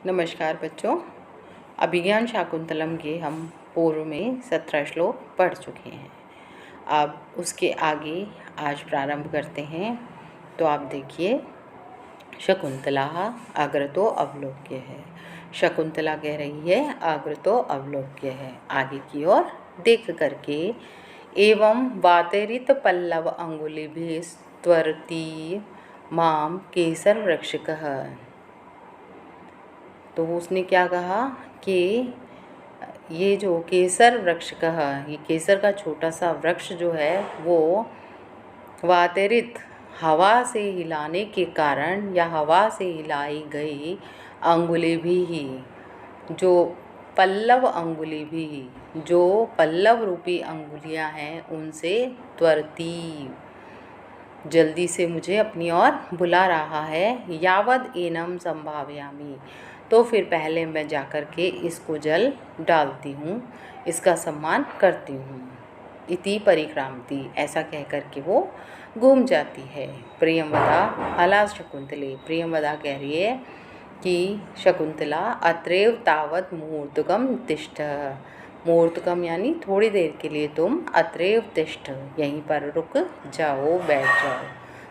नमस्कार बच्चों। अभिज्ञान शाकुंतलम के हम पूर्व में 17 श्लोक पढ़ चुके हैं। अब उसके आगे आज प्रारंभ करते हैं। तो आप देखिए, शकुंतला अग्रतो अवलोक्य है। शकुंतला कह रही है अग्रतो अवलोक्य है, आगे की ओर देख करके। एवं वातेरित पल्लव अंगुलिभिः त्वरति माम केसर वृक्षकः। तो उसने क्या कहा कि ये जो केसर वृक्ष कहा, ये केसर का छोटा सा वृक्ष जो है वो वातेरित हवा से हिलाने के कारण या हवा से हिलाई गई अंगुली भी, जो पल्लव अंगुली भी, जो पल्लव रूपी अंगुलियां हैं, उनसे त्वरती जल्दी से मुझे अपनी ओर बुला रहा है। यावद एनम संभावयामी, तो फिर पहले मैं जाकर के इसको जल डालती हूँ, इसका सम्मान करती हूँ। इति परिक्रामती, ऐसा कह कर के वो घूम जाती है। प्रियंवदा हला शकुंतले, प्रियंवदा कह रही है कि शकुंतला अत्रैव तावत मुहूर्तकम तिष्ठ, मुहूर्तकम यानी थोड़ी देर के लिए तुम अत्रैव तिष्ठ, यहीं पर रुक जाओ, बैठ जाओ।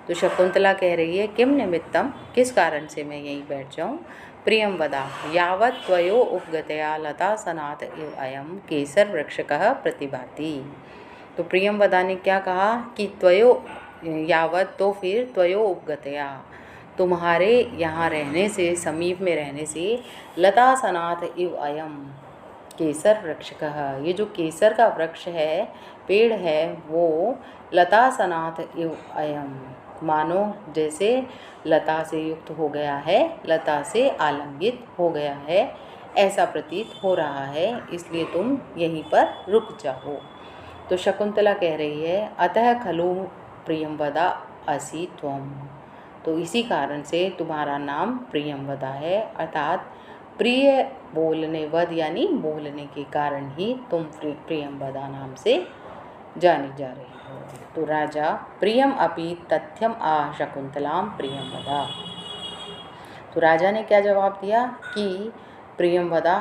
तो शकुंतला कह रही है किम निमित्तम, किस कारण से मैं यहीं बैठ जाऊं। प्रियंवदा यावत् त्वयो उपगतया लतासनात् इव अयं केसर वृक्षकः प्रतिभाति। तो प्रियंवदा ने क्या कहा कि त्वयो यावत्, तो फिर त्वयो उपगतया, तुम्हारे यहाँ रहने से, समीप में रहने से, लतासनात् इव अयं केसर वृक्षकः, ये जो केसर का वृक्ष है, पेड़ है, वो लतासनात् इव अयं, मानो जैसे लता से युक्त हो गया है, लता से आलिंगित हो गया है, ऐसा प्रतीत हो रहा है, इसलिए तुम यहीं पर रुक जाओ। तो शकुंतला कह रही है अतः खलु प्रियंवदा असि त्वम, तो इसी कारण से तुम्हारा नाम प्रियंवदा है, अर्थात प्रिय बोलने, वद यानी बोलने के कारण ही तुम प्रियंवदा नाम से जानी जा रही हो। तो राजा प्रियम अपि तथ्यम आ शकुंतलाम प्रियंवदा, तो राजा ने क्या जवाब दिया कि प्रियंवदा,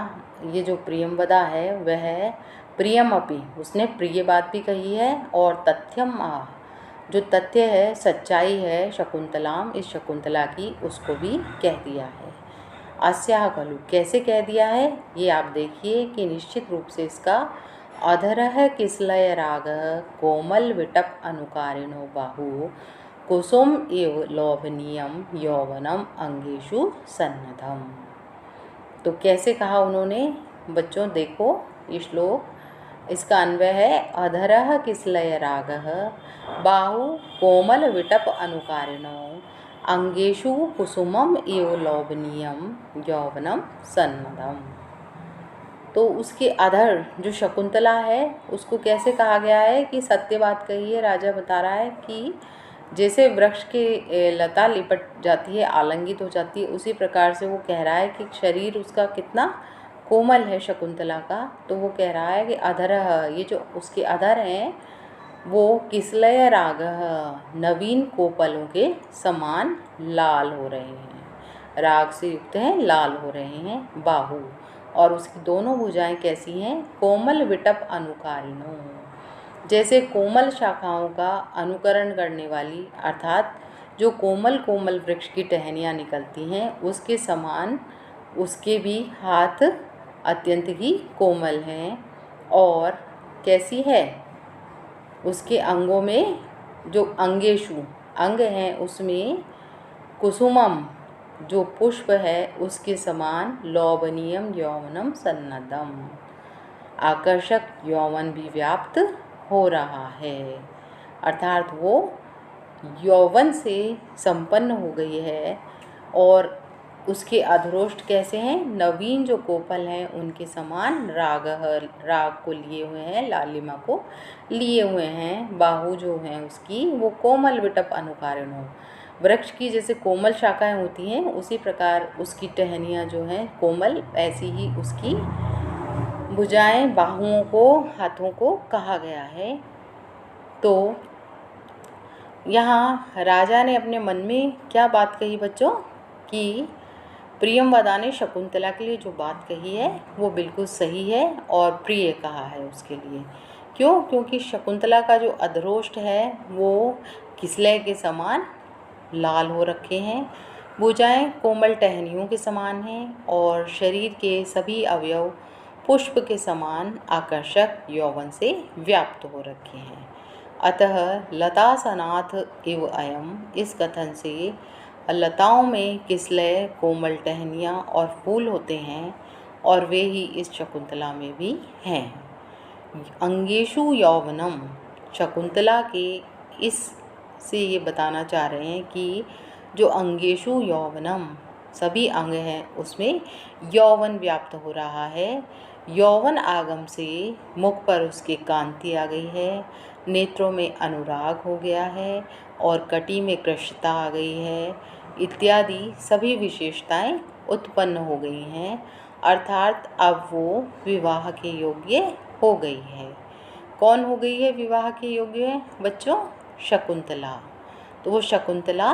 ये जो प्रियंवदा है वह प्रियम अपि, उसने प्रिय बात भी कही है, और तथ्यम आ, जो तथ्य है, सच्चाई है, शकुंतलाम, इस शकुंतला की, उसको भी कह दिया है। अस्याह खलु, कैसे कह दिया है ये आप देखिए कि निश्चित रूप से इसका अधरः किसलय राग कोमल विटप अनुकारिणो बाहु कुसुम इव लोभनीयम यौवनम अंगेषु सन्नधम। तो कैसे कहा उन्होंने बच्चों, देखो ये श्लोक, इसका अन्वय है अधरः किसलय राग बाहु कोमल विटप अनुकारिणो अंगेषु कुसुमम इव लोभनीयम यौवनम सन्नधम। तो उसके अधर जो शकुंतला है उसको कैसे कहा गया है कि सत्य बात कही है। राजा बता रहा है कि जैसे वृक्ष के लता लिपट जाती है, आलिंगित हो जाती है, उसी प्रकार से वो कह रहा है कि शरीर उसका कितना कोमल है शकुंतला का। तो वो कह रहा है कि अधर, ये जो उसके अधर हैं वो किसलय राग, नवीन कोपलों के समान लाल हो रहे हैं, राग से युक्त हैं, लाल हो रहे हैं। बाहु, और उसकी दोनों भुजाएं कैसी हैं, कोमल विटप अनुकारिणो, जैसे कोमल शाखाओं का अनुकरण करने वाली, अर्थात जो कोमल कोमल वृक्ष की टहनियाँ निकलती हैं उसके समान उसके भी हाथ अत्यंत ही कोमल हैं। और कैसी है, उसके अंगों में जो अंगेशु अंग हैं उसमें कुसुमम जो पुष्प है उसके समान लोभनीयम यौवनम सन्नदम, आकर्षक यौवन भी व्याप्त हो रहा है, अर्थात वो यौवन से संपन्न हो गई है। और उसके अधरोष्ट कैसे हैं, नवीन जो कोपल हैं उनके समान राग, राग को लिए हुए हैं, लालिमा को लिए हुए हैं। बाहु जो हैं उसकी वो कोमल विटप अनुकारिणो, वृक्ष की जैसे कोमल शाखाएं होती हैं उसी प्रकार उसकी टहनियाँ जो हैं कोमल, ऐसी ही उसकी भुजाएं, बाहुओं को, हाथों को कहा गया है। तो यहाँ राजा ने अपने मन में क्या बात कही बच्चों कि प्रियंवदा ने शकुंतला के लिए जो बात कही है वो बिल्कुल सही है और प्रिय कहा है उसके लिए। क्यों? क्योंकि शकुंतला का जो अधरोष्ठ है वो किसलय के समान लाल हो रखे हैं, भुजाएं कोमल टहनियों के समान हैं और शरीर के सभी अवयव पुष्प के समान आकर्षक यौवन से व्याप्त हो रखे हैं। अतः लता सनाथ इव अयम, इस कथन से लताओं में किसलय कोमल टहनियाँ और फूल होते हैं और वे ही इस शकुंतला में भी हैं। अंगेशु यौवनम, शकुंतला के इस से ये बताना चाह रहे हैं कि जो अंगेशु यौवनम सभी अंग हैं उसमें यौवन व्याप्त हो रहा है। यौवन आगम से मुख पर उसके कांति आ गई है, नेत्रों में अनुराग हो गया है और कटी में कृशता आ गई है इत्यादि सभी विशेषताएं उत्पन्न हो गई हैं, अर्थात अब वो विवाह के योग्य हो गई है। कौन हो गई है विवाह के योग्य बच्चों? शकुंतला। तो वो शकुंतला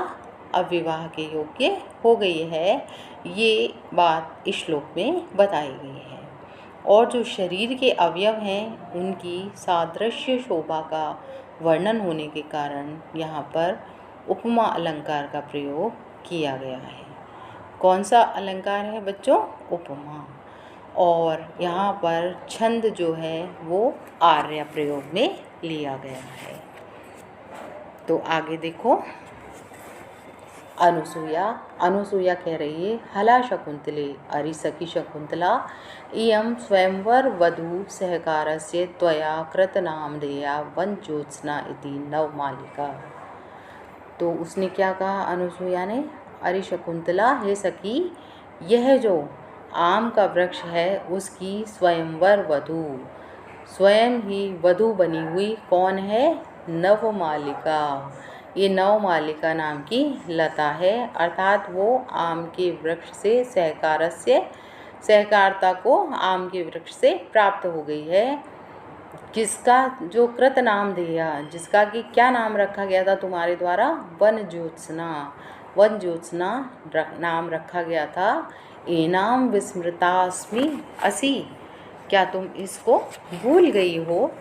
अब विवाह के योग्य हो गई है, ये बात इस श्लोक में बताई गई है। और जो शरीर के अवयव हैं उनकी सादृश्य शोभा का वर्णन होने के कारण यहाँ पर उपमा अलंकार का प्रयोग किया गया है। कौन सा अलंकार है बच्चों? उपमा। और यहाँ पर छंद जो है वो आर्य प्रयोग में लिया गया है। तो आगे देखो, अनुसूया कह रही है, हला शकुंतले अरि सखी शकुंतला इयं स्वयंवर वधू सहकारस्य त्वया कृतनामधेया वनज्योत्स्ना इति नवमालिका। तो उसने क्या कहा अनुसूया ने? अरे शकुंतला, हे सखी, यह जो आम का वृक्ष है उसकी स्वयंवर वधू, स्वयं ही वधू बनी हुई कौन है? नवमालिका। ये नवमालिका नाम की लता है, अर्थात वो आम के वृक्ष से सहकारता को आम के वृक्ष से प्राप्त हो गई है। किसका? जो कृत नाम दिया, जिसका कि क्या नाम रखा गया था तुम्हारे द्वारा? वन ज्योत्सना। वन ज्योत्सना नाम रखा गया था। एनाम विस्मृतास्मि असि, क्या तुम इसको भूल गई हो?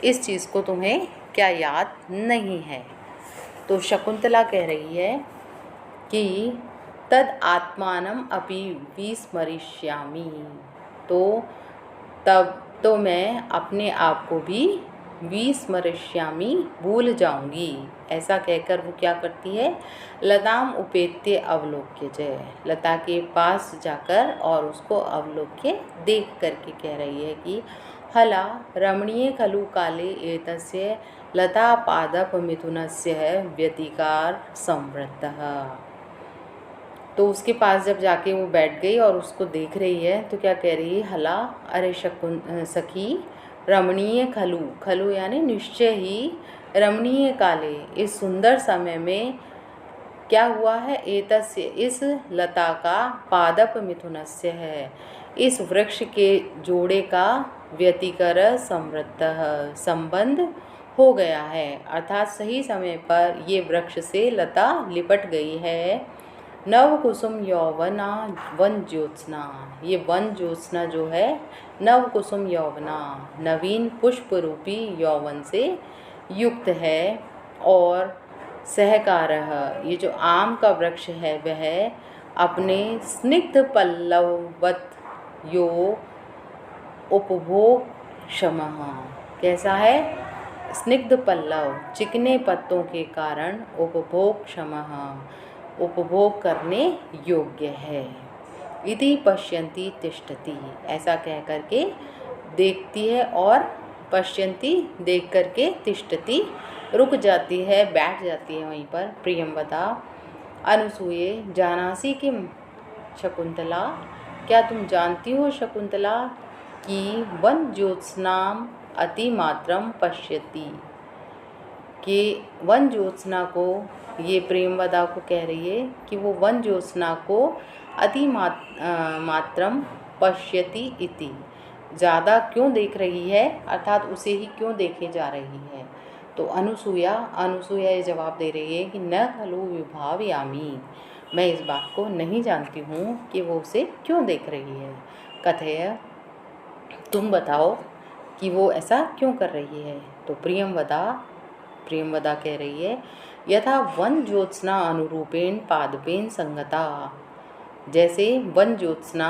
इस चीज़ को तुम्हें क्या याद नहीं है? तो शकुंतला कह रही है कि तद आत्मानम अपि विस्मरिष्यामि, तो तब तो मैं अपने आप को भी विस्मरिष्यामि भूल जाऊंगी। ऐसा कहकर वो क्या करती है? लताम उपेत्य अवलोक्य जय, लता के पास जाकर और उसको अवलोक्य देख करके कह रही है कि हला रमणीय खलु काले एतस्य लता पादप मिथुनस्य व्यतिकार संवृत्तः। तो उसके पास जब जाके वो बैठ गई और उसको देख रही है तो क्या कह रही है? हला, अरे सखी, रमणीय खलु, खलु यानी निश्चय ही, रमणीय काले, इस सुंदर समय में क्या हुआ है? एतस्य, इस लता का, पादप मिथुनस्य है, इस वृक्ष के जोड़े का, व्यतिकर संवृत्तः, संबंध हो गया है, अर्थात सही समय पर ये वृक्ष से लता लिपट गई है। नव कुसुम यौवना वन ज्योत्सना, ये वन ज्योत्सना जो है नव कुसुम यौवना, नवीन पुष्प रूपी यौवन से युक्त है। और सहकारः, ये जो आम का वृक्ष है वह अपने स्निग्ध पल्लववत यो उपभोग क्षमः, कैसा है? स्निग्ध पल्लव, चिकने पत्तों के कारण उपभोग क्षमः, उपभोग करने योग्य है। इति पश्यन्ति तिष्ठति, ऐसा कह करके देखती है और पश्यन्ति, देख करके, तिष्ठति, रुक जाती है, बैठ जाती है वहीं पर। प्रियंवदा अनुसूये जानासी किम शकुंतला, क्या तुम जानती हो शकुंतला कि वन ज्योत्स्नाम अतिमात्रम पश्यति, कि वन ज्योत्सना को, ये प्रेमवदा को कह रही है कि वो वन ज्योत्सना को मात्रम पश्यति इति, ज़्यादा क्यों देख रही है, अर्थात उसे ही क्यों देखे जा रही है। तो अनुसूया ये जवाब दे रही है कि न खलु विभावयामि, मैं इस बात को नहीं जानती हूँ कि वो उसे क्यों देख रही है। कथय, तुम बताओ कि वो ऐसा क्यों कर रही है। तो प्रियंवदा कह रही है, यथा वन ज्योत्सना अनुरूपेण पादपेन संगता, जैसे वन ज्योत्सना,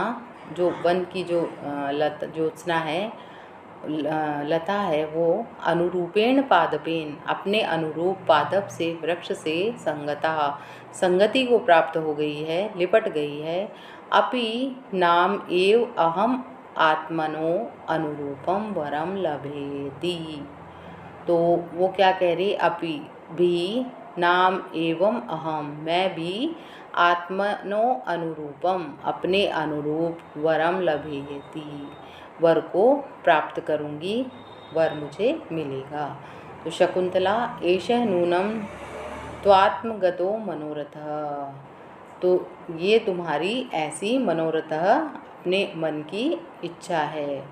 जो वन की जो ज्योत्सना है, लता है, वो अनुरूपेण पादपेन, अपने अनुरूप पादप से, वृक्ष से, संगता, संगति को प्राप्त हो गई है, लिपट गई है। अपि नाम एव अहम आत्मनो अनुरूपम वरम लभेति। तो वो क्या कह रही, अपि भी, नाम एवं अहम, मैं भी, आत्मनो अनुरूपम, अपने अनुरूप, वरम लभेति, वर को प्राप्त करूँगी, वर मुझे मिलेगा। तो शकुंतला, एषः नूनम त्वात्मगतो मनोरथः, तो ये तुम्हारी ऐसी मनोरथः, अपने मन की इच्छा है।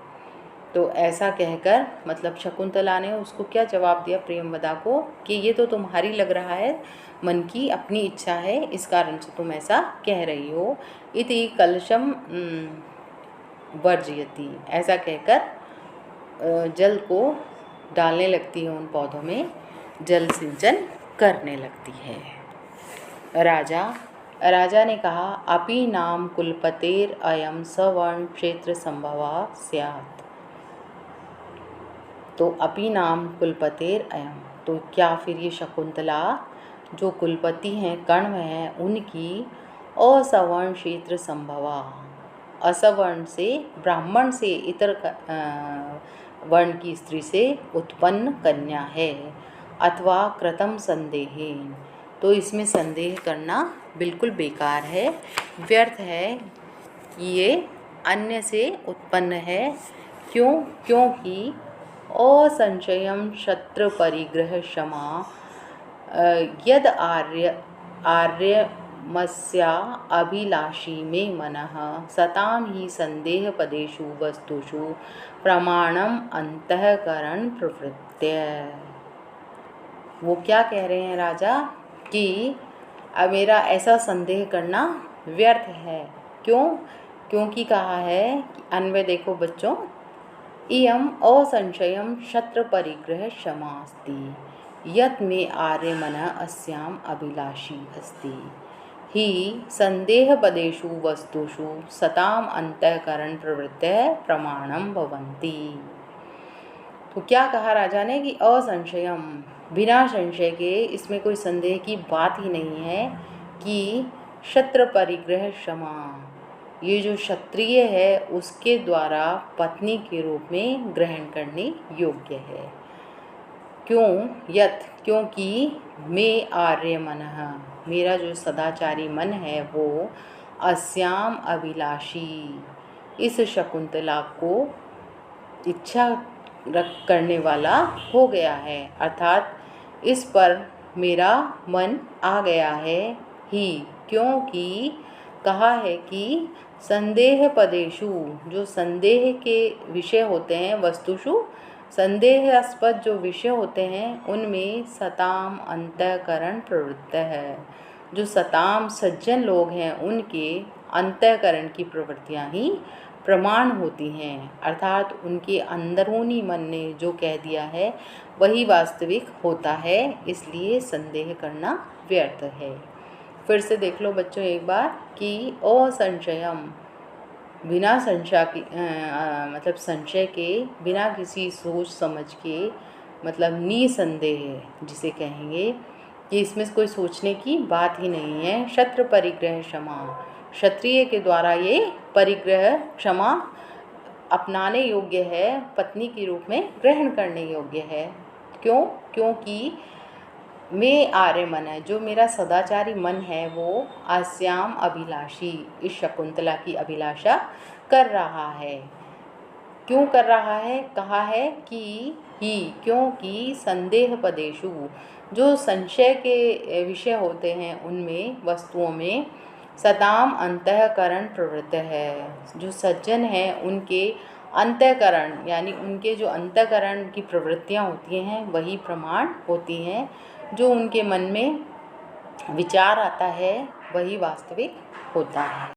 तो ऐसा कहकर, मतलब शकुंतला ने उसको क्या जवाब दिया, प्रियंवदा को, कि ये तो तुम्हारी लग रहा है मन की अपनी इच्छा है, इस कारण से तुम ऐसा कह रही हो। इति कलशम वर्जयति, ऐसा कहकर जल को डालने लगती है उन पौधों में, जल सिंचन करने लगती है। राजा ने कहा, अपि नाम कुलपतेर अयम सवर्ण क्षेत्र संभवा स्यात्। तो अपि नाम कुलपतेर अयम, तो क्या फिर ये शकुंतला जो कुलपति हैं, कण्व हैं, उनकी असवर्ण क्षेत्र संभवा, असवर्ण से, ब्राह्मण से, इतर वर्ण की स्त्री से उत्पन्न कन्या है, अथवा कृतम संदेहेन, तो इसमें संदेह करना बिल्कुल बेकार है, व्यर्थ है, ये अन्य से उत्पन्न है। क्योंकि असंशयम शत्रु परिग्रह क्षमा यद आर्यमस्या अभिलाषी में मनः सताम ही संदेह पदेषु वस्तुषु प्रमाणम अंतःकरण प्रवृत्त्य। वो क्या कह रहे हैं राजा, कि अब मेरा ऐसा संदेह करना व्यर्थ है। क्योंकि कहा है कि अन्वय देखो बच्चों, इयम असंशयम शत्र परिग्रह क्षमास्ति यत् मे आर्य मनः अस्याम अभिलाषी अस्ति ही संदेह पदेषु वस्तुषु सताम अंतःकरण प्रवृत्तयः प्रमाणम भवन्ति। तो क्या कहा राजा ने, कि असंशयम, बिना संशय के, इसमें कोई संदेह की बात ही नहीं है कि शत्र परिग्रह क्षमा, ये जो क्षत्रिय है उसके द्वारा पत्नी के रूप में ग्रहण करने योग्य है। क्योंकि मैं आर्य मनः, मेरा जो सदाचारी मन है वो अस्याम अभिलाषी, इस शकुंतला को इच्छा करने वाला हो गया है, अर्थात इस पर मेरा मन आ गया है ही। क्योंकि कहा है कि संदेह पदेषु, जो संदेह के विषय होते हैं, वस्तुषु, संदेहास्पद जो विषय होते हैं, उनमें सताम अंतःकरण प्रवृत्त है। जो सताम सज्जन लोग हैं उनके अंतःकरण की प्रवृत्तियां ही प्रमाण होती हैं, अर्थात उनके अंदरूनी मन ने जो कह दिया है वही वास्तविक होता है, इसलिए संदेह करना व्यर्थ है। फिर से देख लो बच्चों एक बार, कि असंशयम, बिना संशय की, मतलब संशय के, बिना किसी सोच समझ के, मतलब निसंदेह जिसे कहेंगे, कि इसमें कोई सोचने की बात ही नहीं है। शत्रु परिग्रह क्षमा, क्षत्रिय के द्वारा ये परिग्रह, क्षमा अपनाने योग्य है, पत्नी के रूप में ग्रहण करने योग्य है। क्योंकि मैं आर्य मन है, जो मेरा सदाचारी मन है वो आस्याम अभिलाषी, इस शकुंतला की अभिलाषा कर रहा है। क्यों कर रहा है, कहा है कि क्योंकि संदेह पदेषु, जो संशय के विषय होते हैं उनमें, वस्तुओं में, सताम अंतःकरण प्रवृत्त है, जो सज्जन हैं उनके अंतःकरण, यानी उनके जो अंतःकरण की प्रवृत्तियां होती हैं वही प्रमाण होती हैं। जो उनके मन में विचार आता है वही वास्तविक होता है।